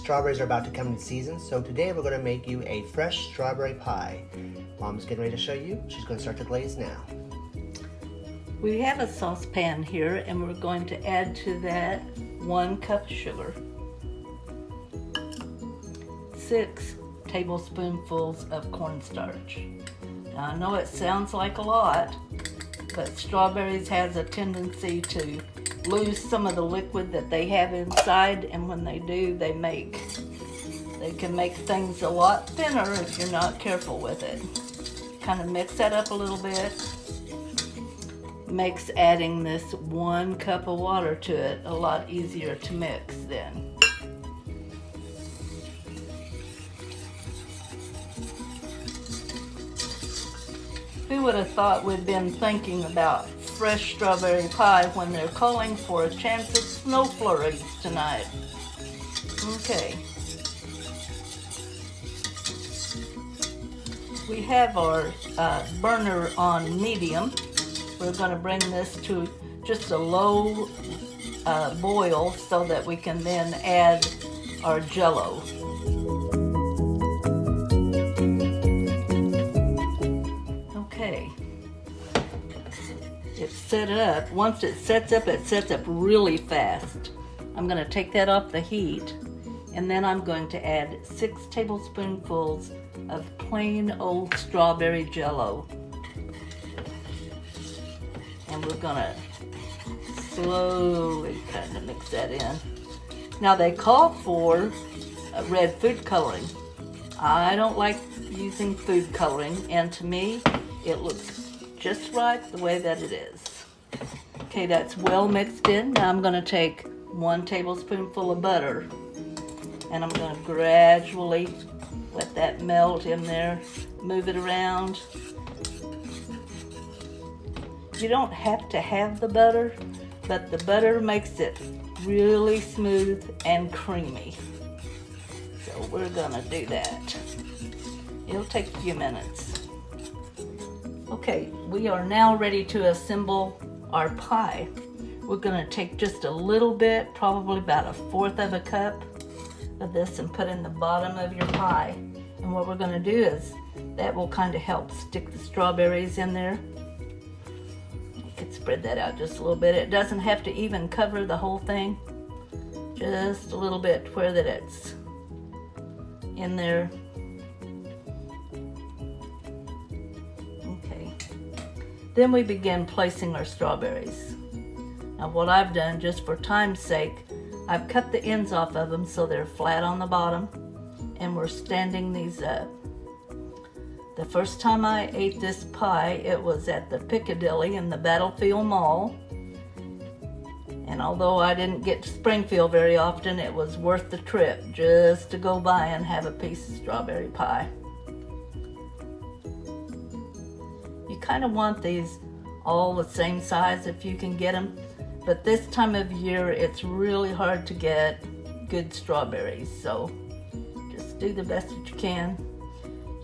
strawberries are about to come in season, so today we're going to make you a fresh strawberry pie. Mom's getting ready to show you. She's going to start the glaze now. We have a saucepan here and we're going to add to that 1 cup of sugar, 6 tablespoonfuls of cornstarch. Now I know it sounds like a lot, but strawberries has a tendency to lose some of the liquid that they have inside, and when they do, they can make things a lot thinner if you're not careful with it. Kind of mix that up a little bit. Makes adding this 1 cup of water to it a lot easier to mix then. Who would have thought we'd been thinking about fresh strawberry pie when they're calling for a chance of snow flurries tonight? Okay. We have our burner on medium. We're going to bring this to just a low boil so that we can then add our Jell-O. Okay, it's set up. Once it sets up really fast. I'm going to take that off the heat, and then I'm going to add 6 tablespoonfuls of plain old strawberry Jell-O. And we're gonna slowly kind of mix that in. Now they call for red food coloring. I don't like using food coloring, and to me it looks just right the way that it is. Okay, that's well mixed in. Now I'm gonna take 1 tablespoonful of butter, and I'm gonna gradually let that melt in there, move it around. You don't have to have the butter, but the butter makes it really smooth and creamy. So we're gonna do that. It'll take a few minutes. Okay, we are now ready to assemble our pie. We're gonna take just a little bit, probably about 1/4 of a cup of this, and put in the bottom of your pie. And what we're gonna do is, that will kind of help stick the strawberries in there. Could spread that out just a little bit. It doesn't have to even cover the whole thing, just a little bit where that it's in there. Okay, then we begin placing our strawberries. Now what I've done, just for time's sake, I've cut the ends off of them so they're flat on the bottom, and we're standing these up. The first time I ate this pie, it was at the Piccadilly in the Battlefield Mall. And although I didn't get to Springfield very often, it was worth the trip just to go by and have a piece of strawberry pie. You kind of want these all the same size if you can get them, but this time of year it's really hard to get good strawberries, so just do the best that you can.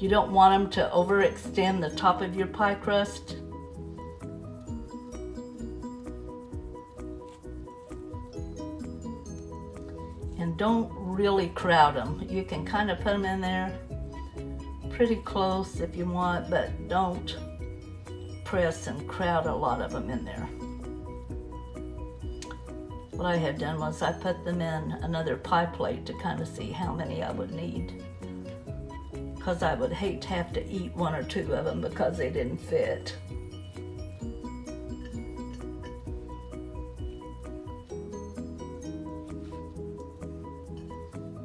You don't want them to overextend the top of your pie crust. And don't really crowd them. You can kind of put them in there pretty close if you want, but don't press and crowd a lot of them in there. What I had done was I put them in another pie plate to kind of see how many I would need, because I would hate to have to eat 1 or 2 of them because they didn't fit.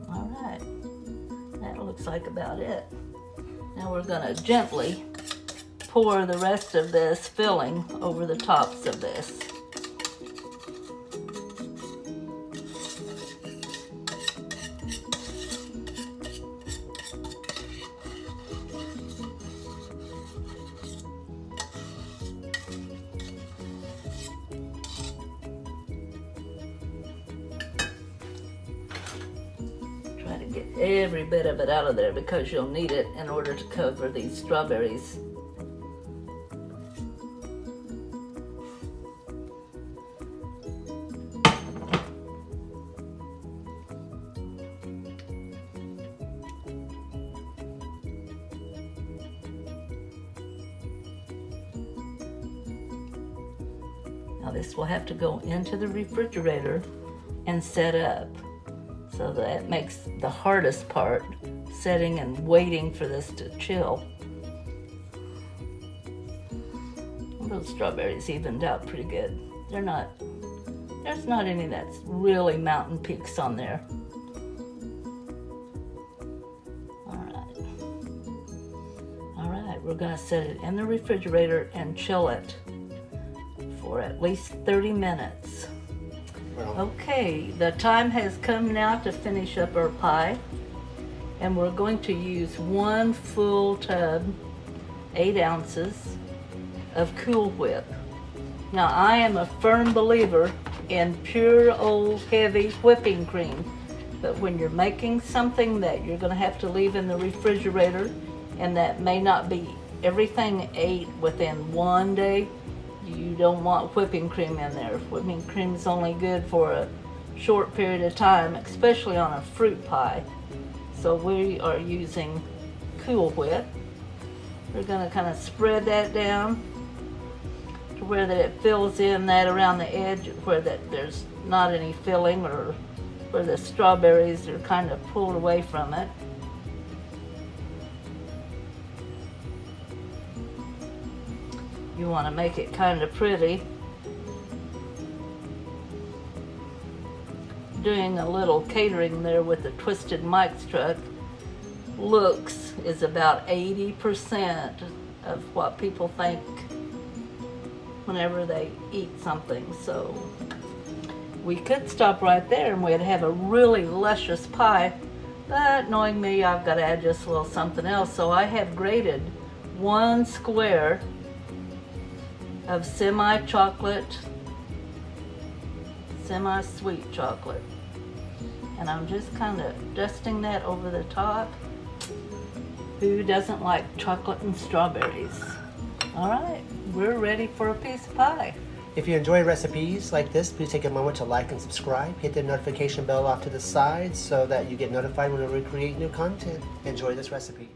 All right, that looks like about it. Now we're gonna gently pour the rest of this filling over the tops of this. Try to get every bit of it out of there because you'll need it in order to cover these strawberries. Now this will have to go into the refrigerator and set up. So that makes the hardest part, setting and waiting for this to chill. Those strawberries evened out pretty good. There's not any that's really mountain peaks on there. All right, we're gonna set it in the refrigerator and chill it for at least 30 minutes. Okay, the time has come now to finish up our pie, and we're going to use 1 full tub, 8 ounces of Cool Whip. Now I am a firm believer in pure old heavy whipping cream, but when you're making something that you're going to have to leave in the refrigerator and that may not be everything ate within 1 day, you don't want whipping cream in there. Whipping cream is only good for a short period of time, especially on a fruit pie. So we are using Cool Whip. We're going to kind of spread that down to where that it fills in that around the edge where that there's not any filling, or where the strawberries are kind of pulled away from it. You want to make it kind of pretty. Doing a little catering there with the Twisted Mike's truck. Looks is about 80% of what people think whenever they eat something. So we could stop right there and we'd have a really luscious pie, but knowing me, I've got to add just a little something else. So I have grated 1 square of semi-chocolate, semi-sweet chocolate, and I'm just kind of dusting that over the top. Who doesn't like chocolate and strawberries? All right, we're ready for a piece of pie. If you enjoy recipes like this, please take a moment to like and subscribe. Hit the notification bell off to the side so that you get notified whenever we create new content. Enjoy this recipe.